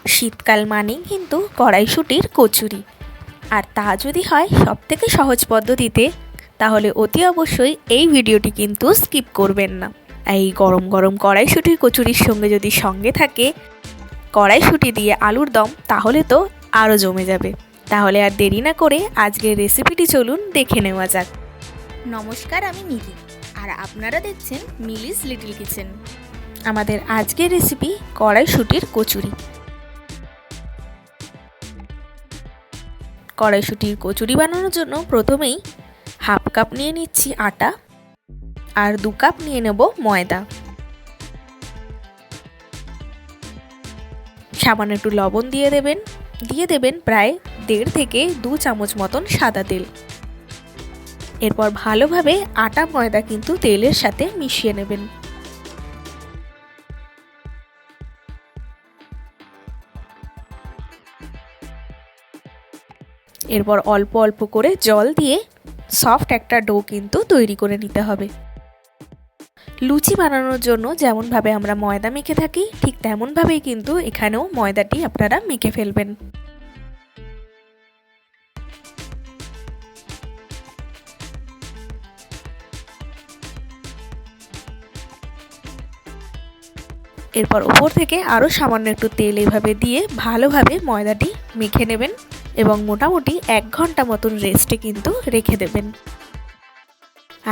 শীতকাল মানেই কিন্তু কড়াইশুঁটির কচুরি, আর তা যদি হয় সবথেকে সহজ পদ্ধতিতে, তাহলে অতি অবশ্যই এই ভিডিওটি কিন্তু স্কিপ করবেন না। এই গরম গরম কড়াইশুঁটির কচুরির সঙ্গে থাকে কড়াইশুঁটি দিয়ে আলুর দম, তাহলে তো আরও জমে যাবে। তাহলে আর দেরি না করে আজকের রেসিপিটি চলুন দেখে নেওয়া যাক। নমস্কার, আমি মিলি, আর আপনারা দেখছেন মিলিস লিটল কিচেন। আমাদের আজকের রেসিপি কড়াইশুঁটির কচুরি। কড়াইশুঁটির কচুরি বানানোর জন্য প্রথমেই হাফ কাপ নিয়ে নিচ্ছি আটা, আর 2 কাপ নিয়ে নেব ময়দা। সামান্য একটু লবণ দিয়ে দেবেন প্রায় 1.5 থেকে 2 চামচ মতন সাদা তেল। এরপর ভালোভাবে আটা ময়দা কিন্তু তেলের সাথে মিশিয়ে নেবেন। এরপর অল্প অল্প করে জল দিয়ে সফট একটা ডো কিন্তু তৈরি করে নিতে হবে। লুচি বানানোর জন্য যেমনভাবে আমরা ময়দা মেখে থাকি, ঠিক তেমনভাবেই কিন্তু এখানেও ময়দাটি আপনারা মেখে ফেলবেন। এরপর উপর থেকে আরও সামান্য একটু তেল এভাবে দিয়ে ভালোভাবে ময়দাটি মেখে নেবেন এবং মোটামুটি 1 ঘন্টা মতন রেস্টে কিন্তু রেখে দেবেন।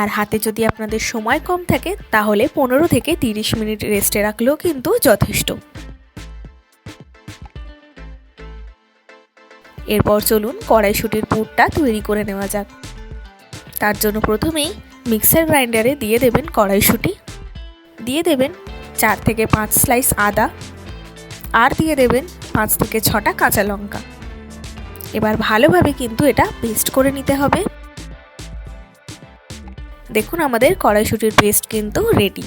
আর হাতে যদি আপনাদের সময় কম থাকে তাহলে 15 থেকে 30 মিনিট রেস্টে রাখলেও কিন্তু যথেষ্ট। এরপর চলুন কড়াইশুঁটির পুরটা তৈরি করে নেওয়া যাক। তার জন্য প্রথমেই মিক্সার গ্রাইন্ডারে দিয়ে দেবেন কড়াইশুঁটি, দিয়ে দেবেন 4 থেকে 5 স্লাইস আদা, আর দিয়ে দেবেন 5 থেকে 6টা কাঁচা লঙ্কা। এবার ভালোভাবে কিন্তু এটা পেস্ট করে নিতে হবে। দেখুন আমাদের কড়াইশুঁটির পেস্ট কিন্তু রেডি।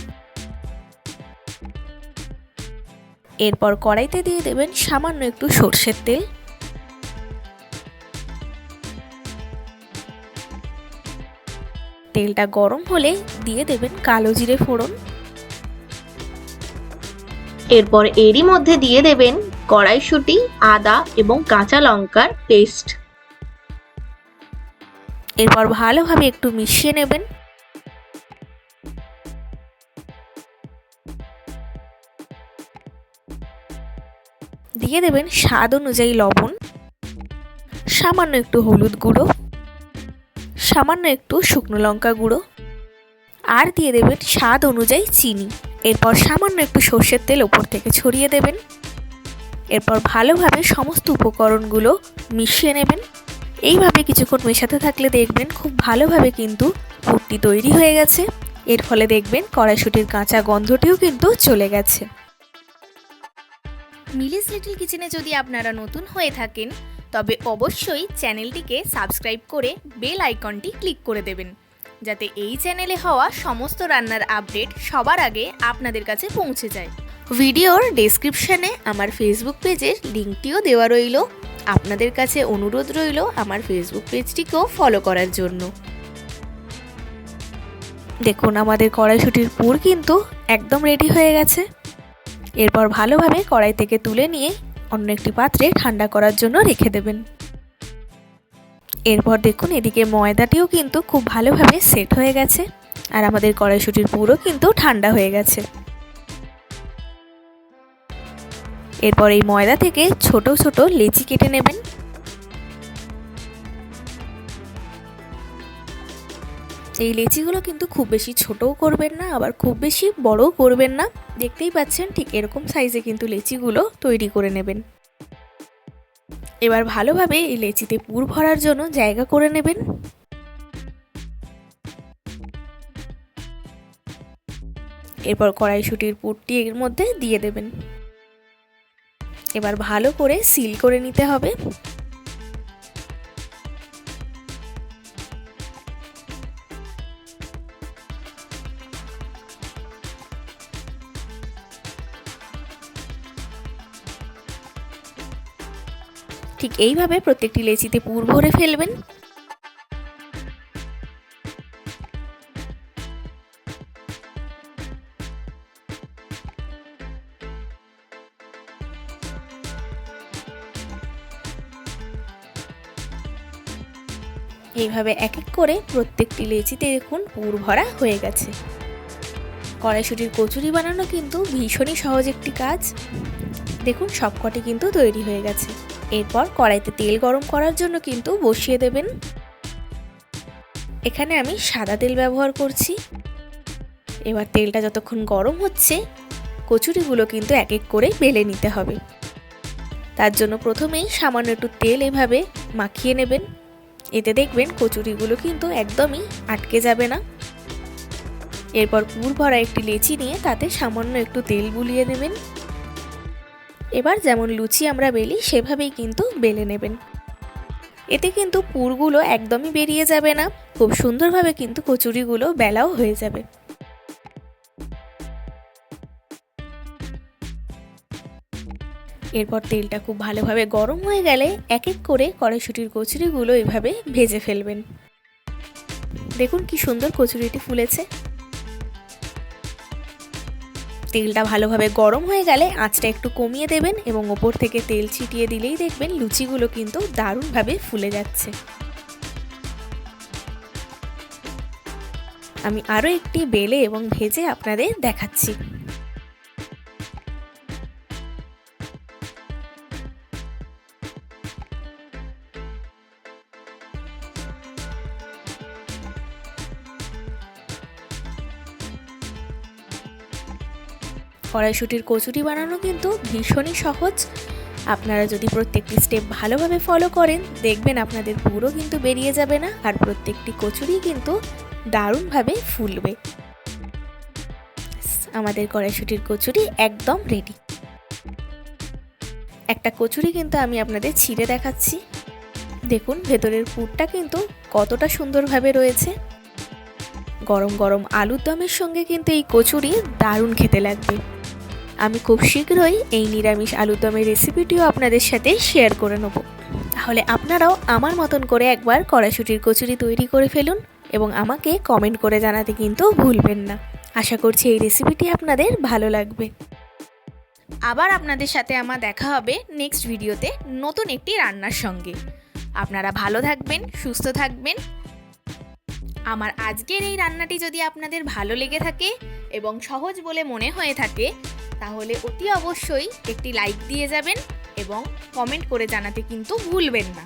এরপর কড়াইতে দিয়ে দেবেন সামান্য একটু সরষের তেল, তেলটা গরম হলে দিয়ে দেবেন কালো জিরে ফোড়ন। এরপর এরই মধ্যে দিয়ে দেবেন কড়াইশুঁটি, আদা এবং কাঁচা লঙ্কার পেস্ট। এরপর ভালোভাবে একটু মিশিয়ে নেবেন। দিয়ে দেবেন স্বাদ অনুযায়ী লবণ, সামান্য একটু হলুদ গুঁড়ো, সামান্য একটু শুকনো লঙ্কা গুঁড়ো, আর দিয়ে দেবেন স্বাদ অনুযায়ী চিনি। এরপর সামান্য একটু সর্ষের তেল ওপর থেকে ছড়িয়ে দেবেন। এরপর ভালোভাবে সমস্ত উপকরণগুলো মিশিয়ে নেবেন। এইভাবে কিছুক্ষণ মেশাতে থাকলে দেখবেন খুব ভালোভাবে কিন্তু পুরটি তৈরি হয়ে গেছে। এর ফলে দেখবেন কড়াইশুঁটির কাঁচা গন্ধটিও কিন্তু চলে গেছে। মিলিস লিটল কিচেনে যদি আপনারা নতুন হয়ে থাকেন, তবে অবশ্যই চ্যানেলটিকে সাবস্ক্রাইব করে বেল আইকনটি ক্লিক করে দেবেন, যাতে এই চ্যানেলে হওয়া সমস্ত রান্নার আপডেট সবার আগে আপনাদের কাছে পৌঁছে যায়। ভিডিওর ডেসক্রিপশনে আমার ফেসবুক পেজের লিঙ্কটিও দেওয়া রইল। আপনাদের কাছে অনুরোধ রইল আমার ফেসবুক পেজটিকেও ফলো করার জন্য। দেখুন আমাদের কড়াইশুঁটির পুর কিন্তু একদম রেডি হয়ে গেছে। এরপর ভালোভাবে কড়াই থেকে তুলে নিয়ে অন্য একটি পাত্রে ঠান্ডা করার জন্য রেখে দেবেন। এরপর দেখুন এদিকে ময়দাটিও কিন্তু খুব ভালোভাবে সেট হয়ে গেছে, আর আমাদের কড়াইশুঁটির পুরও কিন্তু ঠান্ডা হয়ে গেছে। এরপর এই ময়দা থেকে ছোট ছোট লেচি কেটে নেবেন। এই লেচিগুলো কিন্তু খুব বেশি ছোটও করবেন না, আবার খুব বেশি বড়ও করবেন না। দেখতেই পাচ্ছেন ঠিক এরকম সাইজে কিন্তু লেচিগুলো তৈরি করে নেবেন। এবার ভালোভাবে এই লেচিতে পুর ভরার জন্য জায়গা করে নেবেন। এরপর কড়াইশুঁটির পুরটি এর মধ্যে দিয়ে দেবেন। এবার ভালো করে সিল করে নিতে হবে। ঠিক এইভাবে প্রত্যেকটি লেচিতে পুর ভরে ফেলবেন। এইভাবে এক এক করে প্রত্যেকটি লেচিতে দেখুন পুর ভরা হয়ে গেছে। কড়াইশুঁটির কচুরি বানানো কিন্তু ভীষণই সহজ একটি কাজ। দেখুন সবকটি কিন্তু তৈরি হয়ে গেছে। এরপর কড়াইতে তেল গরম করার জন্য কিন্তু বসিয়ে দেবেন। এখানে আমি সাদা তেল ব্যবহার করছি। এবার তেলটা যতক্ষণ গরম হচ্ছে কচুরিগুলো কিন্তু এক এক করে বেলে নিতে হবে। তার জন্য প্রথমেই সামান্য একটু তেল এভাবে মাখিয়ে নেবেন। এতে দেখবেন কচুরিগুলো কিন্তু একদমই আটকে যাবে না। এরপর পুর ভরা একটি লেচি নিয়ে তাতে সামান্য একটু তেল বুলিয়ে নেবেন। এবার যেমন লুচি আমরা বেলি সেভাবেই কিন্তু বেলে নেবেন। এতে কিন্তু পুরগুলো একদমই বেরিয়ে যাবে না, খুব সুন্দরভাবে কিন্তু কচুরিগুলো বেলাও হয়ে যাবে। এরপর তেলটা খুব ভালোভাবে গরম হয়ে গেলে এক এক করে কড়াইশুঁটির কচুরিগুলো এভাবে ভেজে ফেলবেন। দেখুন কি সুন্দর কচুরিটি ফুলেছে। তেলটা ভালোভাবে গরম হয়ে গেলে আঁচটা একটু কমিয়ে দেবেন এবং ওপর থেকে তেল ছিটিয়ে দিলেই দেখবেন লুচিগুলো কিন্তু দারুণভাবে ফুলে যাচ্ছে। আমি আরও একটি বেলে এবং ভেজে আপনাদের দেখাচ্ছি। কড়াইশুঁটির কচুরি বানানো কিন্তু ভীষণই সহজ। আপনারা যদি প্রত্যেকটি স্টেপ ভালোভাবে ফলো করেন দেখবেন আপনাদের পুরো কিন্তু বেরিয়ে যাবে না, আর প্রত্যেকটি কচুরি কিন্তু দারুণভাবে ফুলবে। আমাদের কড়াইশুঁটির কচুরি একদম রেডি। একটা কচুরি কিন্তু আমি আপনাদের ছিঁড়ে দেখাচ্ছি। দেখুন ভেতরের পুরটা কিন্তু কতটা সুন্দরভাবে রয়েছে। গরম গরম আলুর দমের সঙ্গে কিন্তু এই কচুরি দারুণ খেতে লাগবে। আমি খুব শীঘ্রই এই নিরামিষ আলুর দমের রেসিপিটিও আপনাদের সাথে শেয়ার করে নেব। তাহলে আপনারাও আমার মতন করে একবার কড়াইশুঁটির কচুরি তৈরি করে ফেলুন এবং আমাকে কমেন্ট করে জানাতে কিন্তু ভুলবেন না। আশা করছি এই রেসিপিটি আপনাদের ভালো লাগবে। আবার আপনাদের সাথে আমার দেখা হবে নেক্সট ভিডিওতে নতুন একটি রান্নার সঙ্গে। আপনারা ভালো থাকবেন, সুস্থ থাকবেন। আমার আজকের এই রান্নাটি যদি আপনাদের ভালো লেগে থাকে এবং সহজ বলে মনে হয়ে থাকে তাহলে অতি অবশ্যই একটি লাইক দিয়ে যাবেন এবং কমেন্ট করে জানাতে কিন্তু ভুলবেন না।